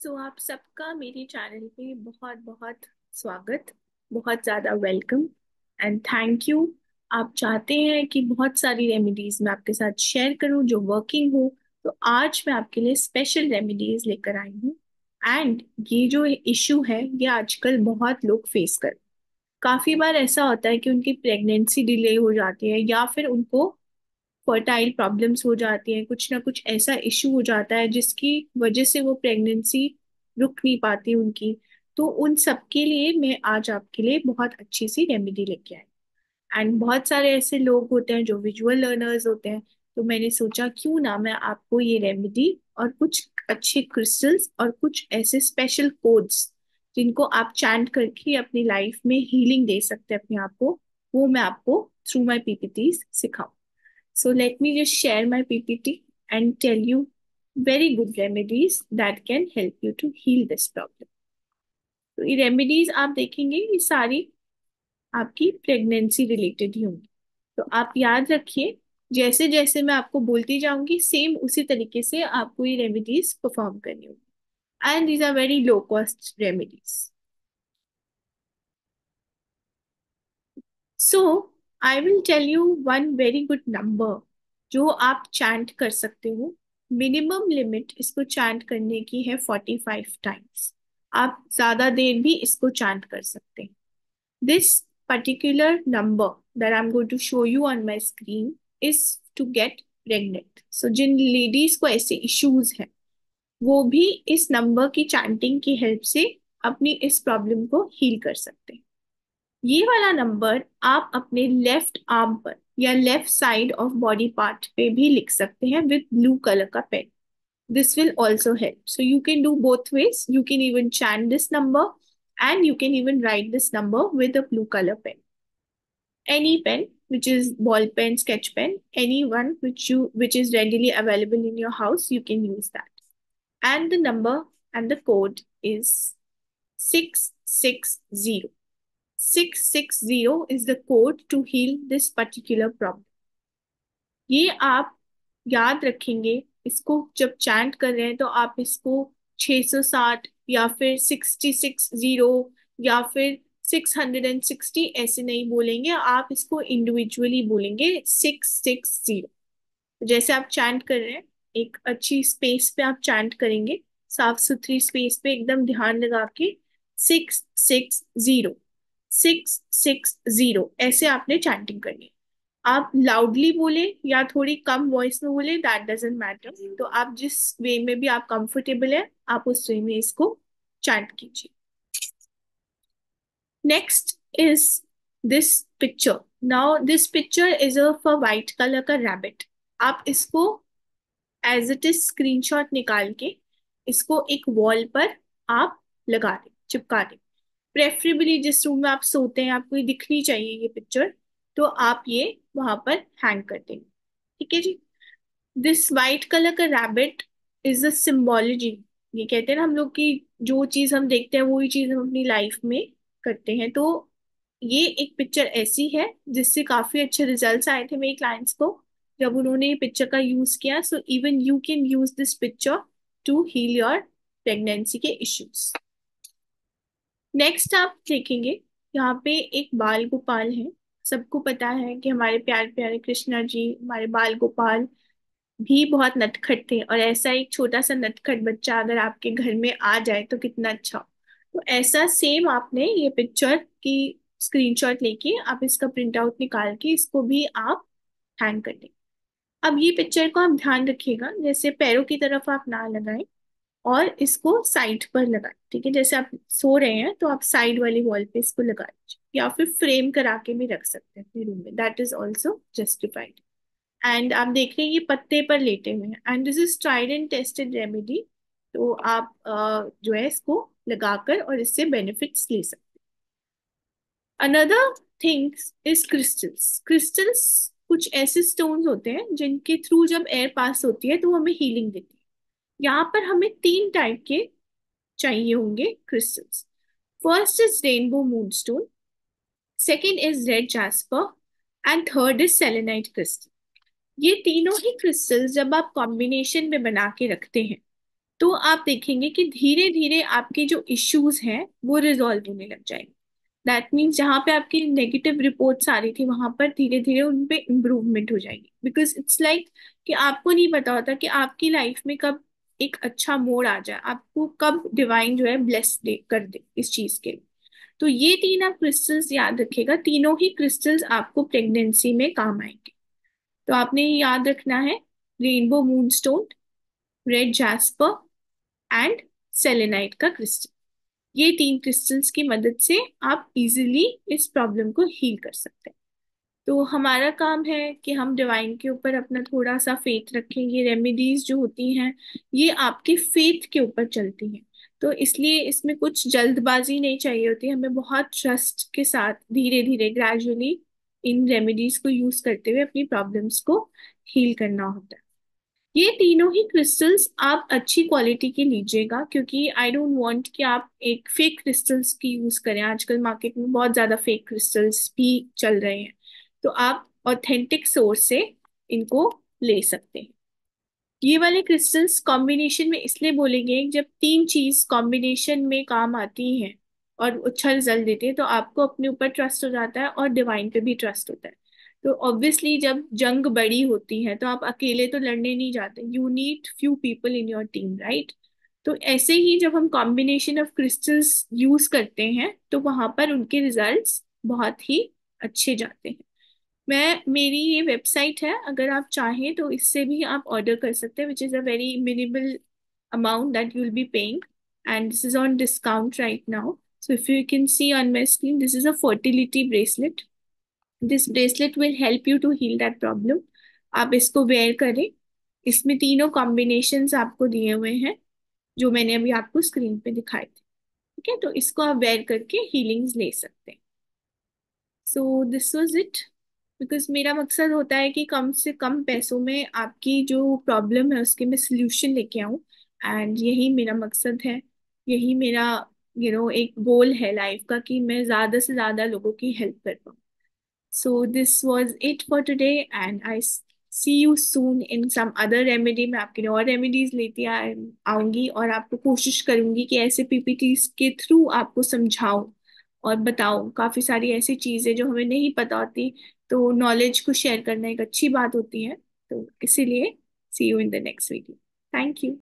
आप सबका मेरे चैनल पे बहुत बहुत स्वागत, बहुत ज़्यादा वेलकम एंड थैंक यू। आप चाहते हैं कि बहुत सारी रेमेडीज मैं आपके साथ शेयर करूं जो वर्किंग हो, तो आज मैं आपके लिए स्पेशल रेमेडीज लेकर आई हूँ। एंड ये जो इशू है ये आजकल बहुत लोग फेस कर, काफ़ी बार ऐसा होता है कि उनकी प्रेगनेंसी डिले हो जाती है या फिर उनको फर्टाइल प्रॉब्लम्स हो जाती हैं, कुछ ना कुछ ऐसा इशू हो जाता है जिसकी वजह से वो प्रेगनेंसी रुक नहीं पाती उनकी। तो उन सब के लिए मैं आज आपके लिए बहुत अच्छी सी रेमेडी लेके आई। एंड बहुत सारे ऐसे लोग होते हैं जो विजुअल लर्नर्स होते हैं, तो मैंने सोचा क्यों ना मैं आपको ये रेमेडी और कुछ अच्छे क्रिस्टल्स और कुछ ऐसे स्पेशल कोड्स जिनको आप चैंट करके अपनी लाइफ में हीलिंग दे सकते हैं अपने आप को, वो मैं आपको थ्रू माई पीपीटीज सिखाऊं। So let me just share my PPT and tell you very good remedies that can help you to heal this problem. तो ये रेमेडीज आप देखेंगे ये सारी आपकी प्रेगनेंसी रिलेटेड ही होंगी। तो आप याद रखिए, जैसे जैसे मैं आपको बोलती जाऊंगी सेम उसी तरीके से आपको ये रेमेडीज परफॉर्म करनी होगी। And these are very low cost remedies. So I will tell you one very good number जो आप चैंट कर सकते हो। मिनिमम लिमिट इसको चैंट करने की है 45 टाइम्स। आप ज्यादा देर भी इसको चैंट कर सकते हैं। This particular number that I am going to show you on my screen is to get pregnant. So जिन लेडीज को ऐसे इश्यूज हैं वो भी इस नंबर की चैंटिंग की हेल्प से अपनी इस प्रॉब्लम को हील कर सकते हैं। ये वाला नंबर आप अपने लेफ्ट आर्म पर या left side of body part पे भी लिख सकते हैं विद ब्लू कलर का pen. This will also help. So you can do both ways, you can even chant this number and you can even write this number with a blue color pen. Any pen, which is ball pen, sketch pen, any one which is readily available in your house, you can use that. And the number and the code is 660. 660 is the code to heal this particular problem. ये आप याद रखेंगे। इसको जब chant कर रहे हैं तो आप इसको 660 या फिर 660 या फिर 660 ऐसे नहीं बोलेंगे, आप इसको इंडिविजुअली बोलेंगे 660। जैसे आप चैंट कर रहे हैं एक अच्छी स्पेस पे आप चैंट करेंगे, साफ सुथरी स्पेस पे एकदम ध्यान लगा के 660 660 ऐसे आपने चैंटिंग करनी है। आप लाउडली बोले या थोड़ी कम वॉइस में बोले, दैट डजेंट मैटर। तो आप जिस वे में भी आप कंफर्टेबल है आप उस वे में इसको चैंट कीजिए। Next is this picture. Now this picture is of a white colour का रैबिट। आप इसको एज इट इज स्क्रीनशॉट निकाल के इसको एक वॉल पर आप लगा दें, चिपका दें। प्रेफरेबली जिस रूम में आप सोते हैं आपको ये दिखनी चाहिए ये पिक्चर, तो आप ये वहां पर हैंग कर देंगे। ठीक है जी। दिस वाइट कलर का रैबिट इज अ सिम्बोलॉजी। ये कहते हैं ना हम लोग कि जो चीज हम देखते हैं वही चीज हम अपनी लाइफ में करते हैं। तो ये एक पिक्चर ऐसी है जिससे काफी अच्छे रिजल्ट्स आए थे मेरे क्लाइंट्स को जब उन्होंने ये पिक्चर का यूज किया। So even you can use this picture to heal your pregnancy के इश्यूज। नेक्स्ट आप देखेंगे यहाँ पे एक बाल गोपाल है। सबको पता है कि हमारे प्यारे प्यारे कृष्णा जी, हमारे बाल गोपाल भी बहुत नटखट थे, और ऐसा एक छोटा सा नटखट बच्चा अगर आपके घर में आ जाए तो कितना अच्छा हो। तो ऐसा सेम आपने ये पिक्चर की स्क्रीनशॉट लेके आप इसका प्रिंट आउट निकाल के इसको भी आप हैंग कर दें। अब ये पिक्चर को आप ध्यान रखिएगा, जैसे पैरों की तरफ आप ना लगाएं और इसको साइड पर लगाएं। ठीक है, जैसे आप सो रहे हैं तो आप साइड वाली वॉल पे इसको लगा दीजिए या फिर फ्रेम करा के भी रख सकते हैं अपने रूम में, that is also justified. And आप देख रहे हैं ये पत्ते पर लेटे हुए हैं and this is tried and tested remedy. तो आप जो है इसको लगाकर और इससे बेनिफिट्स ले सकते हैं। Another things is crystals. Crystals कुछ ऐसे स्टोन्स होते हैं जिनके थ्रू जब एयर पास होती है तो वो हमें हीलिंग देती है। यहाँ पर हमें 3 टाइप के चाहिए होंगे crystals. First is rainbow moonstone, second is red jasper and third is selenite crystal. ये तीनों ही क्रिस्टल्स जब आप कॉम्बिनेशन में बना के रखते हैं तो आप देखेंगे कि धीरे धीरे आपके जो इश्यूज हैं वो रिजॉल्व होने लग जाएंगे। दैट मीन्स जहाँ पे आपकी नेगेटिव रिपोर्ट्स आ रही थी वहां पर धीरे धीरे उन पे इम्प्रूवमेंट हो जाएगी। बिकॉज इट्स लाइक कि आपको नहीं पता होता कि आपकी लाइफ में कब एक अच्छा मोड़ आ जाए, आपको कब डिवाइन जो है ब्लेस दे कर दे इस चीज के लिए। तो ये तीन आप क्रिस्टल्स याद रखिएगा, तीनों ही क्रिस्टल्स आपको प्रेगनेंसी में काम आएंगे। तो आपने ये याद रखना है, rainbow moonstone, red jasper and selenite का क्रिस्टल। ये तीन क्रिस्टल्स की मदद से आप इजीली इस प्रॉब्लम को हील कर सकते हैं। तो हमारा काम है कि हम डिवाइन के ऊपर अपना थोड़ा सा फेथ रखें। ये रेमेडीज जो होती हैं ये आपके फेथ के ऊपर चलती हैं, तो इसलिए इसमें कुछ जल्दबाजी नहीं चाहिए होती, हमें बहुत ट्रस्ट के साथ धीरे धीरे ग्रेजुअली इन रेमेडीज को यूज करते हुए अपनी प्रॉब्लम्स को हील करना होता है। ये तीनों ही क्रिस्टल्स आप अच्छी क्वालिटी के लीजिएगा, क्योंकि आई डोंट वांट कि आप एक फेक क्रिस्टल्स की यूज करें। आजकल मार्केट में बहुत ज्यादा फेक क्रिस्टल्स भी चल रहे हैं, तो आप ऑथेंटिक सोर्स से इनको ले सकते हैं। ये वाले क्रिस्टल्स कॉम्बिनेशन में इसलिए बोलेंगे, जब तीन चीज कॉम्बिनेशन में काम आती हैं और अच्छा रिजल्ट देती है तो आपको अपने ऊपर ट्रस्ट हो जाता है और डिवाइन पे भी ट्रस्ट होता है। तो ऑब्वियसली जब जंग बड़ी होती है तो आप अकेले तो लड़ने नहीं जाते, you need few people in your team, right. तो ऐसे ही जब हम कॉम्बिनेशन ऑफ क्रिस्टल्स यूज करते हैं तो वहां पर उनके रिजल्ट्स बहुत ही अच्छे जाते हैं। मैं मेरी ये वेबसाइट है, अगर आप चाहें तो इससे भी आप ऑर्डर कर सकते हैं, which is a very minimal amount that you'll be paying, and this is on discount right now. So if you can see on my screen, this is a fertility bracelet. This bracelet will help you to heal that problem. आप इसको where करें, इसमें तीनों combinations आपको दिए हुए हैं जो मैंने अभी आपको स्क्रीन पे दिखाए थे। ठीक है, तो इसको आप वेयर करके हीलिंग्स ले सकते हैं। So this was it. Because मेरा मकसद होता है कि कम से कम पैसों में आपकी जो प्रॉब्लम है उसके मैं सोल्यूशन लेके आऊं। एंड यही मेरा मकसद है, यही मेरा एक गोल है लाइफ का, कि मैं ज्यादा से ज्यादा लोगों की हेल्प कर पाऊँ। So this was it for today, and I see you soon in some other remedy. मैं आपके लिए और रेमेडीज लेती आऊंगी और आपको कोशिश करूंगी कि ऐसे पीपीटीज के थ्रू आपको समझाऊं और बताऊं काफी सारी ऐसी चीजें जो हमें नहीं पता होती। तो नॉलेज को शेयर करना एक अच्छी बात होती है। तो इसीलिए see you in the next video. Thank you.